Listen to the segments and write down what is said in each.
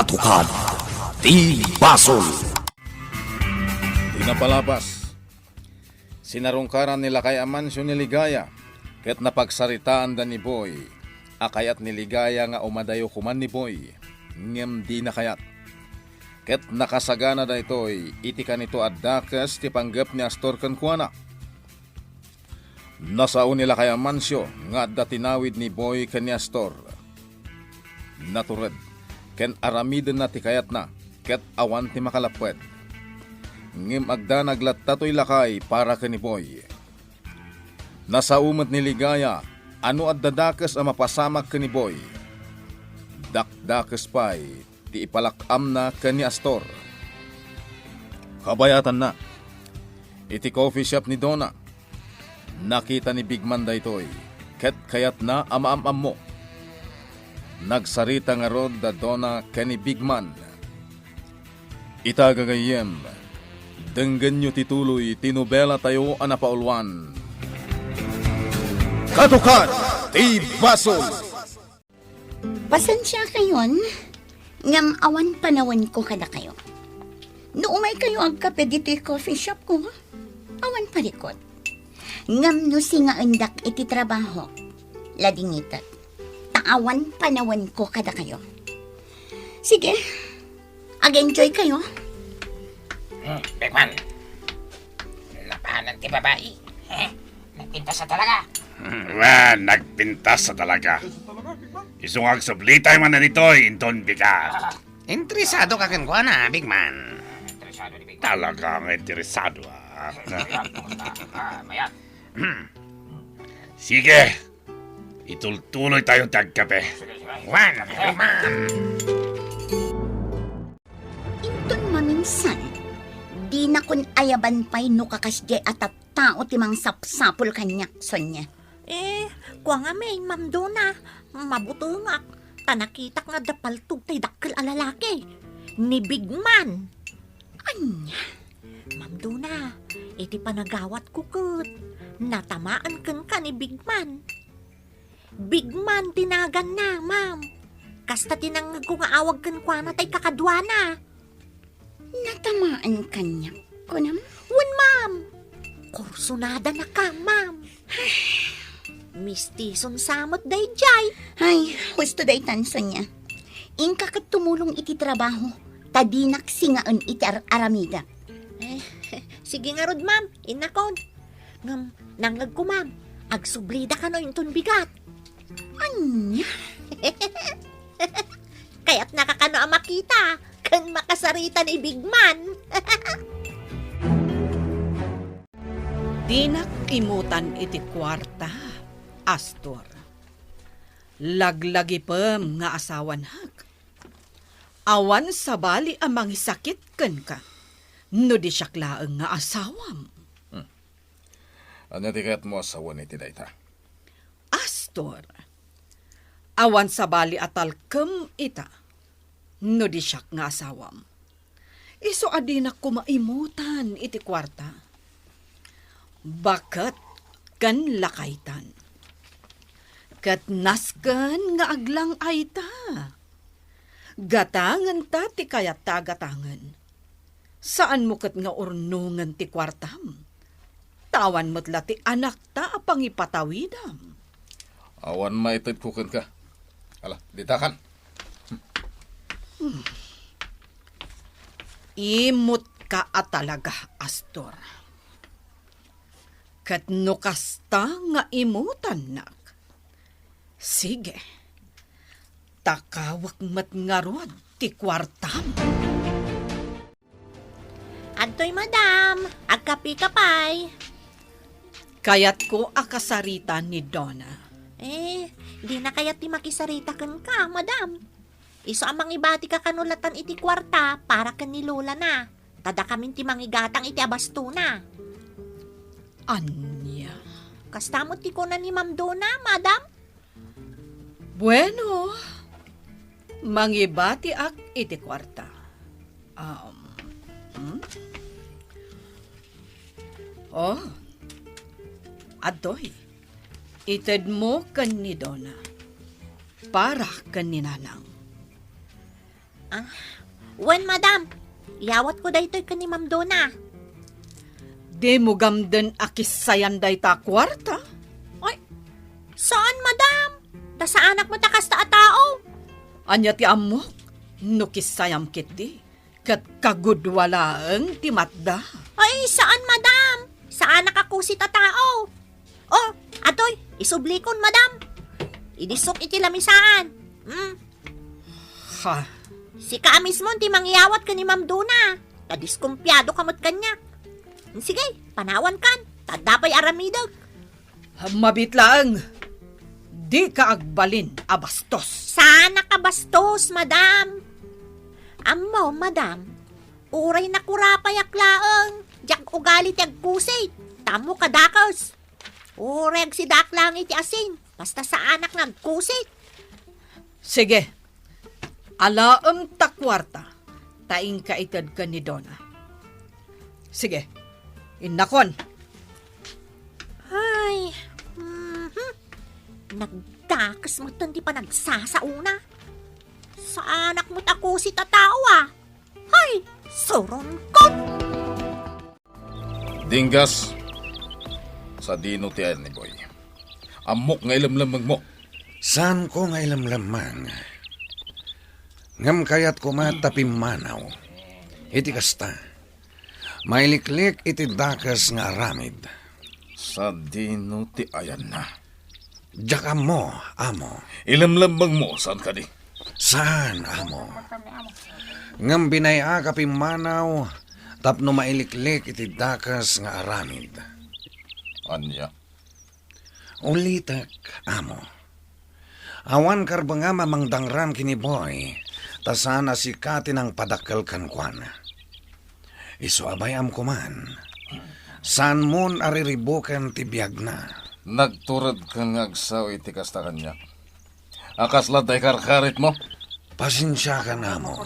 Katukad di Basol. Di napalapas. Sinarungkaran nila kay Amancio ni Ligaya, ket napagsaritaan da ni Boy, akayat ni Ligaya nga umadayo kuman ni Boy, ngem di nakayat. Ket nakasagana da ito'y iti kanito addakas ti panggap ni Astor ken kuana. Nasao nila kay Amancio nga adda tinawid ni Boy ken ni Astor. Natured, ken aramiden na ti kayat na, ket awan ti makalapwet. Ngem agda naglattatoy lakay para ken ni Boy. Nasaumet ni Ligaya, ano at dadakas ang mapasamak ken ni Boy. Dakdakas pa'y ti ipalakam na ken ni Astor. Kabayatan na, iti coffee shop ni Donna. Nakita ni Bigman da ito'y, ket kayat na amaamam mo. Nagsarita nga rod da Donna ken ni Bigman. Itagagayem, denggan nyo tituloy tinubela tayo anapaulwan. Katukad di Basol. Pasensya kayon, ngam awan panawan ko kada kayo. Noumay kayo ang kape dito coffee shop ko, awan palikot. Ngam no singa endak iti trabaho, ladingitat, taawan panawan ko kada kayo. Sige, ag-enjoy kayo. Bekman, napahanan ti babae. Nagpintas sa talaga. Nagpintas sa talaga. Isungag sablitay man na nito, inton biga. Interesado ka kan na, big man. Interesado ni big man. Talagang interesado, ah. Mayat. Sige, itultuloy tayo tagkape. Juan, big man. Inton maminsan, di na kun ayaban pa'y no kakasde at tao timang sapsapul kanyak sonya. Kuwa nga may, Ma'am Donna, mabutungak. Tanakitak nga dapaltog tay dakkel a lalaki. Ni Big Man. Anya? Ma'am Donna, iti panagawat ko ket. Natamaan ken ka ni Big Man. Big Man tinagan na, ma'am. Kasta tinangag ko nga awag ken kwa na tay kakadwana. Natamaan kanyak ko nam? Wen, ma'am. Kursunada na ka, ma'am. Mistison samot day jay. Ay, husto day tanso niya. Ingka kat tumulong iti trabaho, tadinak singaan iti aramida. Sige nga rod, ma'am. Inakon. Ngam, nangag ko, ma'am. Agsublida ka no inton bigat. Anya? Kaya't nakakano ang makita. Kan makasarita ni Big Man. Dinak imutan iti kwarta, Astor. Laglagi pem nga asawan hak. Awan sa bali amang sakit ken ka. No di siyaklaeng nga asawam. Ano ti kayat mo asawan iti dayta? Astor. Awan sa bali atal kem ita. No di siyak nga asawam. Iso adinak kumaimutan iti kwarta. Bakat kan lakaytan. Kat nasken nga aglang ayta. Gatangan ta ti kayat ta gatangan. Saan mo kat nga urnungan ti kwartam? Tawan mo't ti anak ta apang ipatawidam. Awan maitid kukin ka. Ala, ditakan. Imot ka at talaga, Astor. Kat nukasta nga imutan nak. Sige, takawak mat nga rod ti kwartam. Adtoy, madam. Agkapi-kapay. Kayat ko akasarita ni Donna. Di na kayat ti makisarita kan ka, madam. Iso amang ibati ka kanulatan iti kwarta para kan ni Lola na. Tada kamin ti mangigatang iti abasto na. Anya? Kastamot ti ko na ni Ma'am Donna, madam. Bueno, mangibati ak iti kwarta. Oh, adoy, ited mo kan ni Donna para kan ni Nanang. Wen, madam. Iyawat ko daytoy ka ni Ma'am Dona. Di mo gamden akisayan day ta kwarta? Ay, saan, madam? Ta sa anak mo takas ta a tao. Anya ti amok, no kisayam kiti, kat kagudwalaang ti matda. Ay, saan, madam? Sa anak ako si tatao. Oh, atoy, isublikon, madam. Idisok iti lamisaan. Ha, Si ka mismo ti mangyawat ka ni Ma'am Dona. Kadiskumpyado kamot kanyak. Sige, panawan kan. Tadapay aramidag. mabitlaang. Di ka agbalin, abastos. Sana ka bastos, madam. Amo, madam. Uray na kurapay aklaang. Diyak ugali ti agkusay. Tamo kadakos. Uray si daklang iti asin. Basta sa anak nagkusay. Sige, alaam ta kwarta, taing kaitad ka ni Donna. Sige, inakon. Ay, nagdakas mo di pa nagsasauna. Sa anak mo't ako si tatao Ay, soron ko. Dinggas, sa dino ti ni Boy. Amok nga ilamlamang mo. Saan ko nga ilamlamang? Ngam kayat ko matapimanaw. Iti kasta. Mailiklik iti dakas nga aramid. Sa dino ti ayan na. Diyaka mo, amo. Ilamlamang mo, saan ka di? Saan, amo? Ngam binaya kapimanaw, tapno mailiklik iti dakas nga aramid. Anya? Ulitak, amo. Awan karba nga mamangdangran kini Boy, tasana si Kati ng padakkel kankwan. Iso abayam ko man, saan mon ariribukan ti biyag na. Nagturad ka ngagsaw iti kasta kanya. Akas laday karkarit mo? Pasensya ka na mo.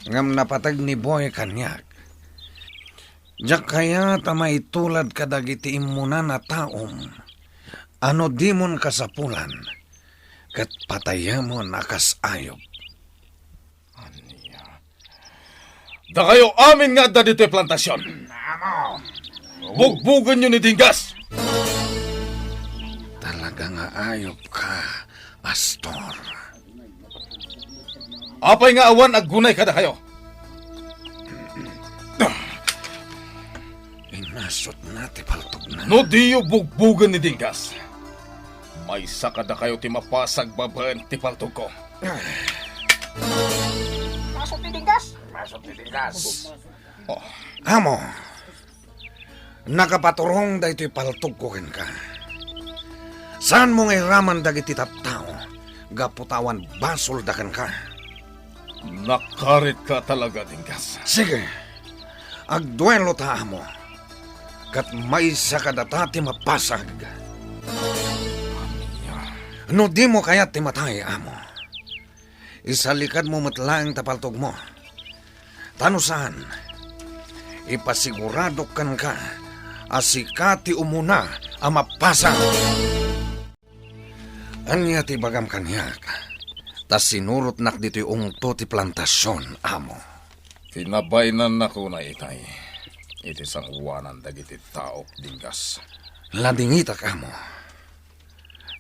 Ngam napatag ni Boy kanyak. Diyak kaya tamay tulad kadagiti imuna na taom. Ano di mon kasapulan, kat patayamon akas ayop. Da kayo amin nga da dito plantasyon. Bugbugan nyo ni Dinggas. Talaga nga ayop ka, Astor. Apay nga awan aggunay kada kayo. Inasot na ti paltog na. No diyo bugbugan ni Dinggas. May sakada kayo ti mapasag babaan ti paltog ko. Masok ni Dinggas. Masok ni Dinggas. Oh, Amo, nakapaturong da ito'y paltog ko ken ka. Saan mo ngay raman dagiti tattao, gaputawan basol da ken ka. nakarit ka talaga, Dinggas. Sige, agduelo ta amo, kat may sakadata ti mapasag. No di mo kaya ti matay, amo. Isalikad mo matlaang tapaltog mo. Tano saan? Ipasigurado kan ka asikati umuna ang mapasag. Anya ti bagam kanyak. Tas sinurot nak dito'y ungto ti plantasyon, amo. Tinabainan na ko na itay. Iti sangwanan dagiti tao, Dinggas. Ladingitak, amo.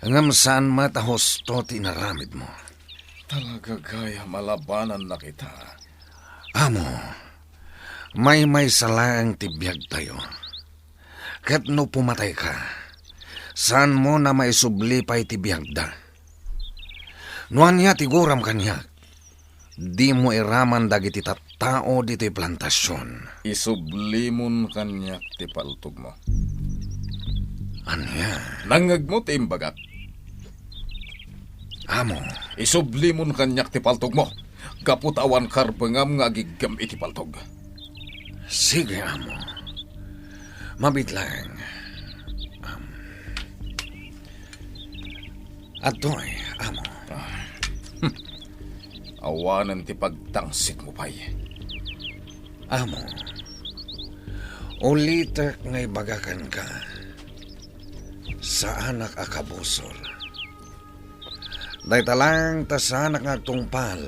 Ngam saan matahos to tinaramid mo. Talaga gaya malabanan na kita. Amo, may salaang tibiyag tayo. Kat no pumatay ka, saan mo na may sublipay tibiyag da? Nuan niya tiguram kanyak, di mo iraman dagiti tattao dito'y plantasyon. Isublimon kanyak ti paltog mo. Anya, Nangag mo ti imbagat. amo, Isublimon kanyak ti paltog mo. Kaputawan karbangam nga agigam iti paltog. sige, amo. Mabitlang. Atoy, amo. Awanan ti pagtangsit mo pay. Amo, ulitak ngay bagakan ka sa anak akabusol. Day talang ta sa anak ngagtungpal,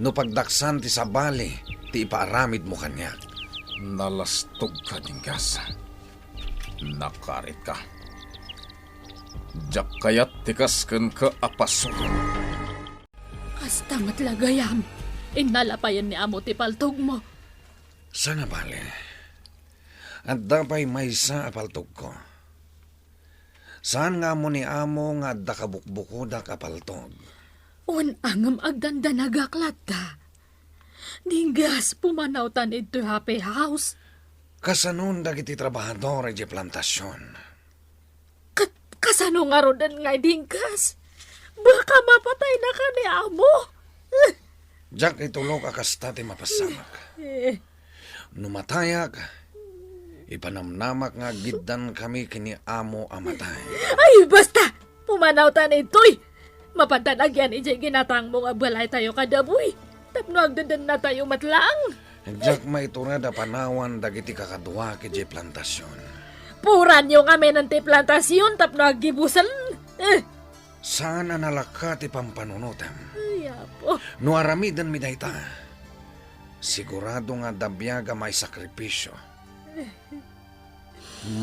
No pagdaksan ti sabali, ti ipaaramid mo kanya. Nalastog ka, Dinggas. Nakarit ka. Jak kayat tikasken ka apasol. Hasta matlagayam. Inalapayan ni amo ti paltog mo. Sana bali. At dapay may sa apaltog ko. Saan nga mo ni amo nga da kabukbuko da kapaltog? Un angam agdanda nagaklat ka. Dinggas pumanaw tan ito happy house. Kasanon dagiti trabahador di plantasyon. Kasano nga rodan nga dinggas? Baka mapatay na ka ni amo. Jak itulog akasta ti mapasamak. Numatayak, ipanamnamak nga giddan kami kini amo amatay. Ay, basta! Pumanaw tan ito'y! Mapantanag yan ijay ginatang mo nga balay tayo kadaboy. Tapno agdadan na tayo matlang. Jak maiturada panawan dagiti kakadwa kiji plantasyon. Puran yung amin ng plantasyon tapno agibusan. Saan nalaka ti pampanunutem? Ay, apo. No aramidan mi dayta. Sigurado nga dabyaga may sakripisyo.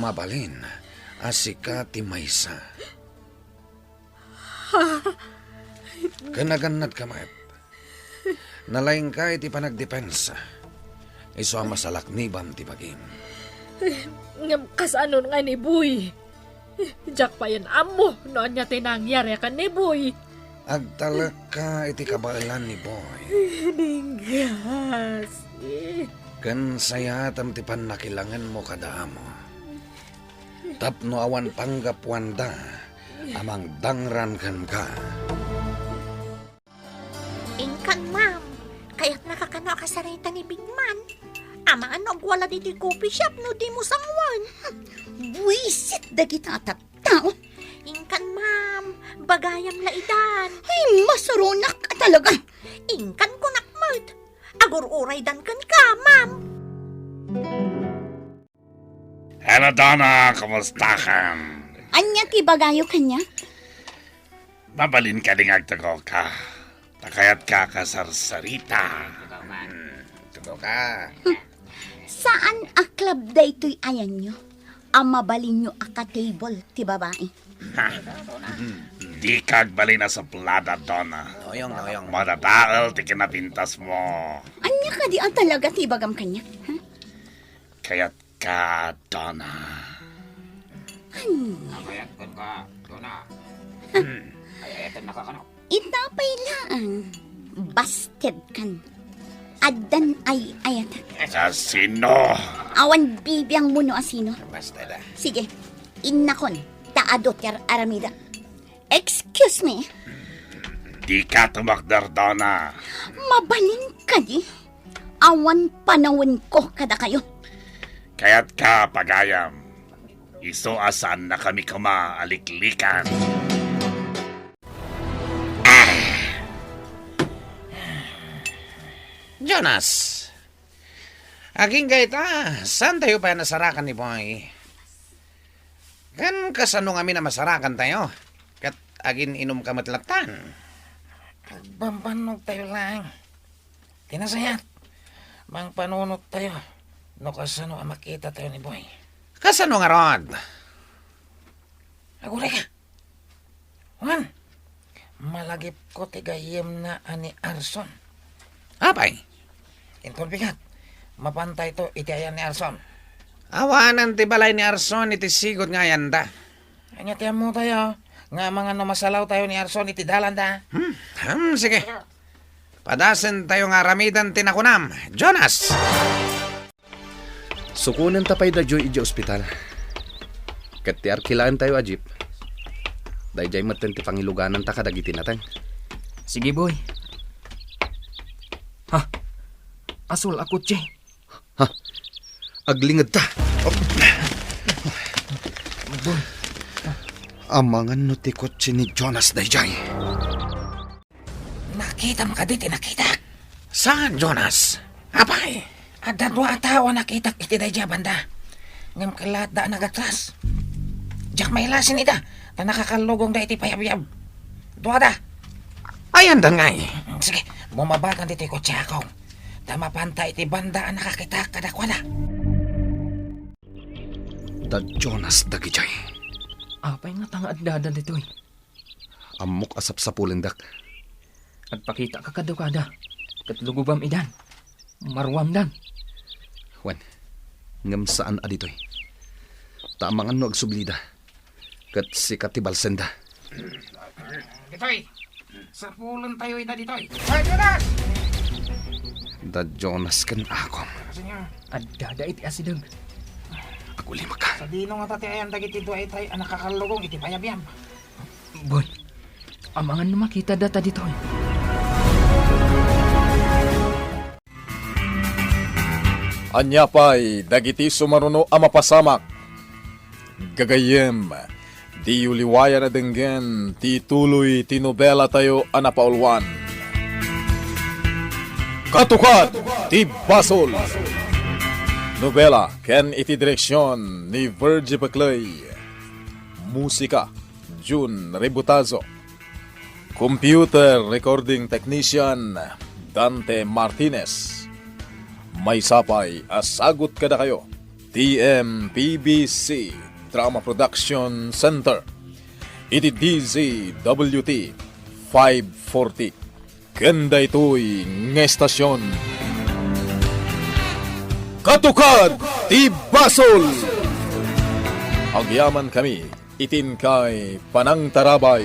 Mabalin, asika ti maysa. Kanaganad ka, Maep. Nalaing ka iti panagdepensa. Iso ang masalakniban ti bagim. Ngam kasanon nga ni Boy. Jak pa yan amo, noon niya tinangyari ka ni Boy. Agtalak ka iti kabailan ni Boy. Dinggas. Kan sayatam ti panakilangan mo kada amo. Tapno awan panggap wanda, amang dangran kan ka. Ingkan, ma'am. Kaya't nakakano ka sa reta ni Bigman. Amaan wala dito coffee shop no di mo sangwan. Buisit dagita tao. Ingkan, ma'am. Bagayam laidan. Ay, masurunak ka talaga. Ingkan ko nakmat. Agur-uray dan kan ka, ma'am. Hello, Donna. Kumusta ka? Anya ti bagayo kanya? Mabalin ka ding agtago ka. Takayat ka kasarsarita. Tugo ka. Saan a club da ito'y ayan nyo? Ang mabalin nyo aka table ti babae. Di kagbali na sa plada, Donna. Noyong. Madadaal ti kinapintas mo. Anya ka di ang talaga ti bagam kanya? Ha? Kaya't ka, Donna. Kayat kan ka, Donna. Ay, eto nakakano. Itapay lang. Busted kan. Adan ay ayat. Sa sino? Awan bibiyang muno asino. Basta da. Sige, innakon. Taadot yar aramida. Excuse me. Di ka tumakdar, Donna. Mabalin ka di. Awan panawin ko kada kayo. Kaya't ka, pagayam. Isoasan na kami kumaaliklikan. Jonas! Aging gaita, saan tayo pa nasarakan ni Boy? Kan kasano kami na masarakan tayo? Kat agin inom ka matlatan. Bambanog tayo lang. Tinasayat. Bang panunot tayo. No kasano makita tayo ni Boy. Kasano nga rod? Agure ka. Juan, malagip ko tigayim na ani Arson. Apay? Intol bigat. Mapantay to itiayan ni Arson. Awanan ti balay ni Arson iti sigod nga yanda. Anya tiyan mo tayo. Nga mga namasalaw tayo ni Arson iti dalan da. Sige. Padasen tayo nga ramidan tinakunam. Jonas! Sukunan tapay da Joy iji ospital. Kat ti arkilaan tayo ajip. Dayjay maten ti pangiluganan ta kadagiti natang. Sige, boy. Ha? Asol ako, Che. Ha? Aglingad ta. Boy. Amangan no ti kotse ni Jonas dayjay. Nakita mo ka dito, nakita. Saan, Jonas? Apay? Ada dua tao nakita iti dayja banda. Ngam kalat da nagatras. Jak may lasin ita. Na nakakalugong da iti payab-yab. Dua da. Ayan dan ngay. Sige, Bumabakan dito ko tsakong. Tama panta iti banda ang nakakita kadakwala. Da Jonas dagijay. Apay nga tanga at dadan ditoy. Amok asap sa pulendak. At pakita ka kadukada. Katlugubam idan. Marwam dan. Wan, ngam saan aditoy. Tamangan no agsublida. Kat si Katibalsenda. Ditoy, sa pulon tayo ita ditoy. Ay, Jonas! Da Jonas kan akom. At dada iti asidog. Ako lima ka. Sa dino nga tati ayan dagiti do ay tayo ang nakakalugong iti payabiyam. Boy, amangan na makita data ditoy. Anyapay, dagiti sumaruno a mapasamak. Gagayem, di uliwaya na denggen, ti tuloy tinobela tayo anapaulwan. Katukat, ti basol. Nobela, ken iti direksyon ni Virgie Baclay. Musika, June Rebutazo. Computer recording technician, Dante Martinez. May sapay, asagot kada kayo. TMPBC Drama Production Center. Iti DZWT 540. Kanda ito'y ngestasyon. Katukad ti Basol! Agyaman kami, itin kay Panang Tarabay.